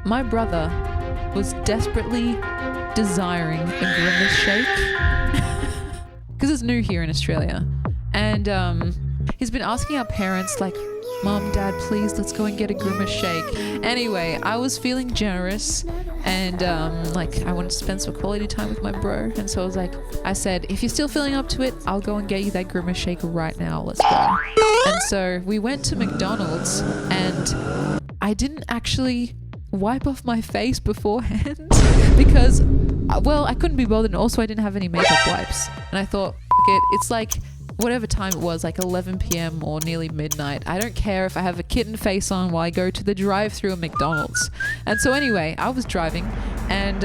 my brother was desperately desiring a Grimace shake because it's new here in Australia, and he's been asking our parents like, Mom, Dad, please, let's go and get a Grimace shake. Anyway, I was feeling generous and like I wanted to spend some quality time with my bro, and so I said, if you're still feeling up to it, I'll go and get you that Grimace shake right now, let's go. And so we went to McDonald's, and I didn't actually wipe off my face beforehand because, well, I couldn't be bothered, and also I didn't have any makeup wipes, and I thought, F it, it's like whatever time it was, like 11 p.m. or nearly midnight. I don't care if I have a kitten face on while I go to the drive-thru at McDonald's. And so anyway, I was driving, and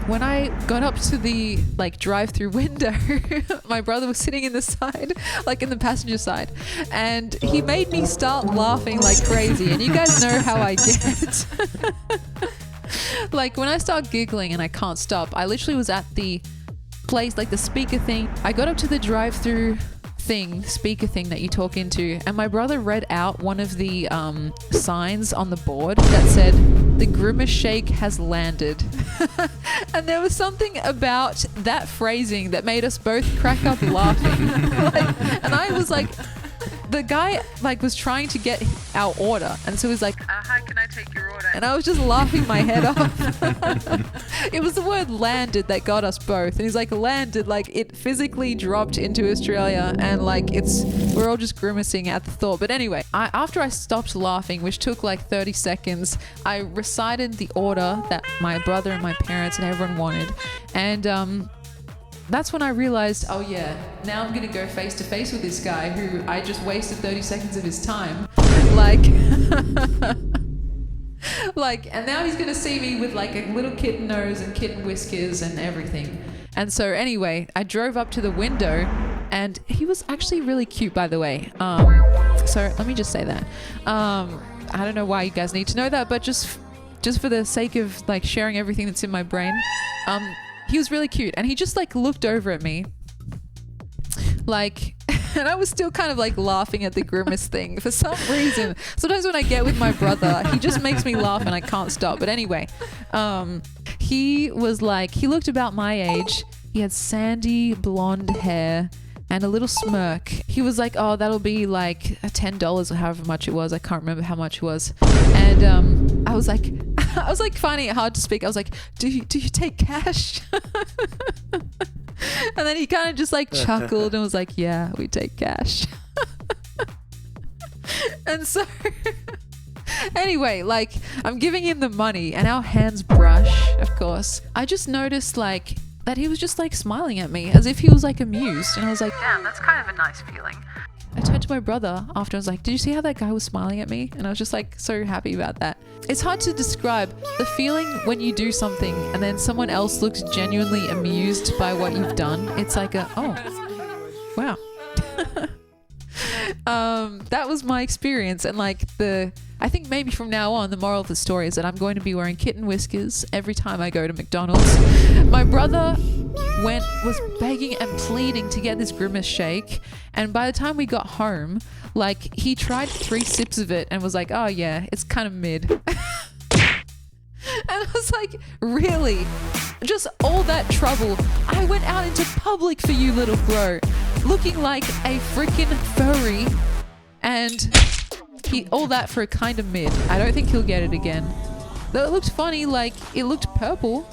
when I got up to the like drive-thru window, my brother was sitting in the side, like in the passenger side, and he made me start laughing like crazy. And you guys know how I get. Like when I start giggling and I can't stop, I literally was at the place, like the speaker thing. I got up to the drive-through speaker thing that you talk into, and my brother read out one of the signs on the board that said, "The Grimace shake has landed." And there was something about that phrasing that made us both crack up laughing. And I was like, the guy like was trying to get our order, and so he was like, "Hi, can I take your order?" And I was just laughing my head off. It was the word landed that got us both, and he's like, landed, like it physically dropped into Australia, and like we're all just grimacing at the thought. But anyway, after I stopped laughing, which took like 30 seconds, I recited the order that my brother and my parents and everyone wanted, and that's when I realized, oh yeah, now I'm gonna go face to face with this guy who I just wasted 30 seconds of his time. And now he's gonna see me with like a little kitten nose and kitten whiskers and everything. And so anyway, I drove up to the window, and he was actually really cute, by the way. So let me just say that. I don't know why you guys need to know that, but just for the sake of like sharing everything that's in my brain, he was really cute, and he just like looked over at me like, and I was still kind of like laughing at the grimace thing for some reason. Sometimes when I get with my brother, he just makes me laugh and I can't stop. But anyway, he was like, he looked about my age. He had sandy blonde hair and a little smirk. He was like, oh, that'll be like $10 or however much it was. I can't remember how much it was. And I was like finding it hard to speak. I was like, do you take cash? And then he kind of just like chuckled and was like, yeah, we take cash. And so anyway, like I'm giving him the money and our hands brush, of course. I just noticed like that he was just like smiling at me as if he was like amused, and I was like, damn, that's kind of a nice feeling. I turned to my brother after, I was like, did you see how that guy was smiling at me? And I was just like so happy about that. It's hard to describe the feeling when you do something and then someone else looks genuinely amused by what you've done. It's like oh wow. That was my experience, and like I think maybe from now on the moral of the story is that I'm going to be wearing kitten whiskers every time I go to McDonald's. My brother was begging and pleading to get this Grimace shake, and by the time we got home, like he tried 3 sips of it and was like, oh yeah, it's kind of mid. And I was like, really? Just all that trouble? I went out into public for you, little bro, looking like a freaking furry, and all that for a kind of mid. I don't think he'll get it again. Though it looked funny, like it looked purple.